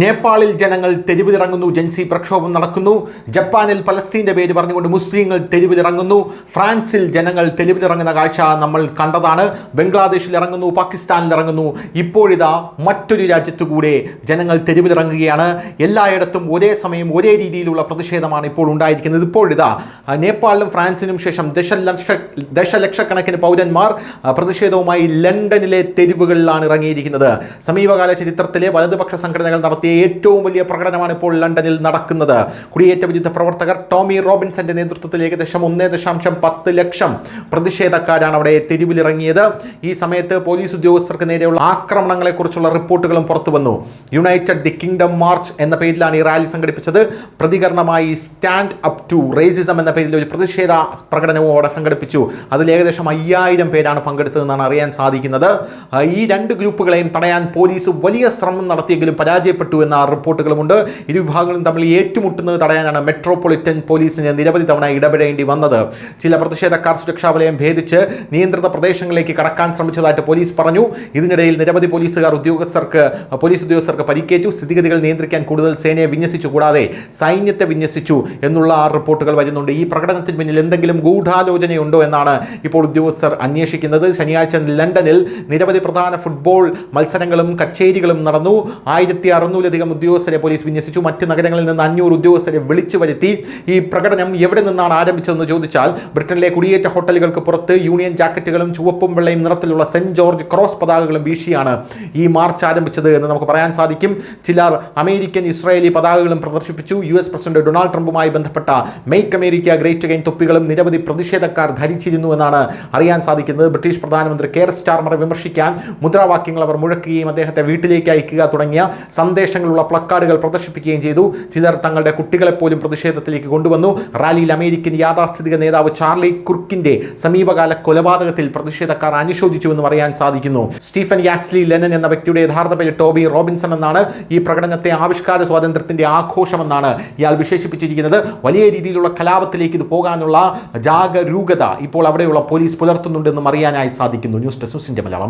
നേപ്പാളിൽ ജനങ്ങൾ തെരുവിലിറങ്ങുന്നു, ജൻസി പ്രക്ഷോഭം നടക്കുന്നു. ജപ്പാനിൽ പലസ്തീൻ്റെ പേര് പറഞ്ഞുകൊണ്ട് മുസ്ലിങ്ങൾ തെരുവിലിറങ്ങുന്നു. ഫ്രാൻസിൽ ജനങ്ങൾ തെരുവിലിറങ്ങുന്ന കാഴ്ച നമ്മൾ കണ്ടതാണ്. ബംഗ്ലാദേശിൽ ഇറങ്ങുന്നു, പാകിസ്ഥാനിൽ ഇറങ്ങുന്നു. ഇപ്പോഴിതാ മറ്റൊരു രാജ്യത്തുകൂടെ ജനങ്ങൾ തെരുവിലിറങ്ങുകയാണ്. എല്ലായിടത്തും ഒരേ സമയം ഒരേ രീതിയിലുള്ള പ്രതിഷേധമാണ് ഇപ്പോൾ ഉണ്ടായിരിക്കുന്നത്. ഇപ്പോഴിതാ നേപ്പാളിലും ഫ്രാൻസിനും ശേഷം ദശലക്ഷക്കണക്കിന് പൗരന്മാർ പ്രതിഷേധവുമായി ലണ്ടനിലെ തെരുവുകളിലാണ് ഇറങ്ങിയിരിക്കുന്നത്. സമീപകാല ചരിത്രത്തിലെ വലതുപക്ഷ സംഘടനകൾ നടത്തിയ ഏറ്റവും വലിയ പ്രകടനമാണ് ഇപ്പോൾ ലണ്ടനിൽ നടക്കുന്നത്. കുടിയേറ്റ വിരുദ്ധ പ്രവർത്തകർ ടോമി റോബിൻസന്റെ നേതൃത്വത്തിൽ ഏകദേശം 1.10 ലക്ഷം പ്രതിഷേധക്കാരാണ് അവിടെ തെരുവിലിറങ്ങിയത്. ഈ സമയത്ത് പോലീസ് ഉദ്യോഗസ്ഥർക്ക് നേരെയുള്ള ആക്രമണങ്ങളെക്കുറിച്ചുള്ള റിപ്പോർട്ടുകളും പുറത്തു വന്നു. യുണൈറ്റഡ് ദി കിങ്ഡം മാർച്ച് എന്ന പേരിലാണ് ഈ റാലി സംഘടിപ്പിച്ചത്. പ്രതികരണമായി സ്റ്റാൻഡ് അപ്പ് ടു റേസിസം എന്ന പേരിൽ ഒരു പ്രതിഷേധ പ്രകടനവും അവിടെ സംഘടിപ്പിച്ചു. അതിൽ ഏകദേശം 5000 പേരാണ് പങ്കെടുത്തതെന്നാണ് അറിയാൻ സാധിക്കുന്നത്. ഈ രണ്ട് ഗ്രൂപ്പുകളെയും തടയാൻ പോലീസ് വലിയ ശ്രമം നടത്തിയെങ്കിലും പരാജയപ്പെട്ടു എന്ന റിപ്പോർട്ടുകളുമുണ്ട്. ഇരു വിഭാഗങ്ങളും തമ്മിൽ ഏറ്റുമുട്ടുന്നത് തടയാനാണ് മെട്രോപൊളിറ്റൻ പോലീസിന് നിരവധി തവണ ഇടപെടേണ്ടി വന്നത്. ചില പ്രതിഷേധക്കാർ സുരക്ഷാ വലയം ഭേദിച്ച് നിയന്ത്രിത പ്രദേശങ്ങളിലേക്ക് കടക്കാൻ ശ്രമിച്ചതായിട്ട് പോലീസ് പറഞ്ഞു. ഇതിനിടയിൽ നിരവധി പോലീസ് ഉദ്യോഗസ്ഥർക്ക് പരിക്കേറ്റു. സ്ഥിതിഗതികൾ നിയന്ത്രിക്കാൻ കൂടുതൽ സേനയെ വിന്യസിച്ചു, കൂടാതെ സൈന്യത്തെ വിന്യസിച്ചു എന്നുള്ള റിപ്പോർട്ടുകൾ വരുന്നുണ്ട്. ഈ പ്രകടനത്തിന് പിന്നിൽ എന്തെങ്കിലും ഗൂഢാലോചനയുണ്ടോ എന്നാണ് ഇപ്പോൾ ഉദ്യോഗസ്ഥർ അന്വേഷിക്കുന്നത്. ശനിയാഴ്ച ലണ്ടനിൽ നിരവധി പ്രധാന ഫുട്ബോൾ മത്സരങ്ങളും കച്ചേരികളും നടന്നു. 1600-ലധികം ഉദ്യോഗസ്ഥരെ പോലീസ് വിന്യസിച്ചു. മറ്റ് നഗരങ്ങളിൽ നിന്ന് 500 ഉദ്യോഗസ്ഥരെ വിളിച്ചു വരുത്തി. ഈ പ്രകടനം എവിടെ നിന്നാണ് ആരംഭിച്ചതെന്ന് ചോദിച്ചാൽ ബ്രിട്ടനിലെ കുടിയേറ്റ ഹോട്ടലുകൾക്ക് പുറത്ത് യൂണിയൻ ജാക്കറ്റുകളും ചുവപ്പും വെള്ളയും നിറത്തിലുള്ള സെന്റ് ജോർജ് ക്രോസ് പതാകകളും വീശിയാണ് ഈ മാർച്ച് ആരംഭിച്ചത് എന്ന് നമുക്ക് പറയാൻ സാധിക്കും. ചിലർ അമേരിക്കൻ ഇസ്രായേലി പതാകകളും പ്രദർശിപ്പിച്ചു. US പ്രസിഡന്റ് ഡൊണാൾഡ് ട്രംപുമായി ബന്ധപ്പെട്ട മെയ്ക്ക് അമേരിക്ക ഗ്രേറ്റ് അഗൈൻ തൊപ്പികളും നിരവധി പ്രതിഷേധക്കാർ ധരിച്ചിരുന്നു എന്നാണ് അറിയാൻ സാധിക്കുന്നത്. ബ്രിട്ടീഷ് പ്രധാനമന്ത്രി കെയർ സ്റ്റാർമറെ വിമർശിക്കാൻ മുദ്രാവാക്യങ്ങൾ അവർ മുഴക്കുകയും അദ്ദേഹത്തെ വീട്ടിലേക്ക് അയക്കുക തുടങ്ങിയ സന്ദേശങ്ങളുള്ള പ്ലക്കാർഡുകൾ പ്രദർശിപ്പിക്കുകയും ചെയ്തു. ചിലർ തങ്ങളുടെ കുട്ടികളെപ്പോലും പ്രതിഷേധത്തിലേക്ക് കൊണ്ടുവന്നു. റാലിയിൽ അമേരിക്കൻ യാഥാസ്ഥിതിക നേതാവ് ചാർലി കുർക്കിന്റെ സമീപകാല കൊലപാതകത്തിൽ പ്രതിഷേധക്കാർ അനുശോചിച്ചുവെന്നും അറിയാൻ സാധിക്കുന്നു. സ്റ്റീഫൻ യാക്സ്ലി ലെനൻ എന്ന വ്യക്തിയുടെ യഥാർത്ഥ പേര് ടോബി റോബിൻസൺ എന്നാണ്. ഈ പ്രകടനത്തെ ആവിഷ്കാര സ്വാതന്ത്ര്യത്തിന്റെ ആഘോഷമെന്നാണ് ഇയാൾ വിശേഷിപ്പിച്ചിരിക്കുന്നത്. വലിയ രീതിയിലുള്ള കലാപത്തിലേക്ക് ഇത് പോകാനുള്ള ജാഗരൂകത ഇപ്പോൾ അവിടെയുള്ള പോലീസ് പുലർത്തുന്നുണ്ടെന്നും അറിയാനായി സാധിക്കുന്നു. ന്യൂസ് ഡെസ്ക് ന്യൂസിന്റെ മലയാളം.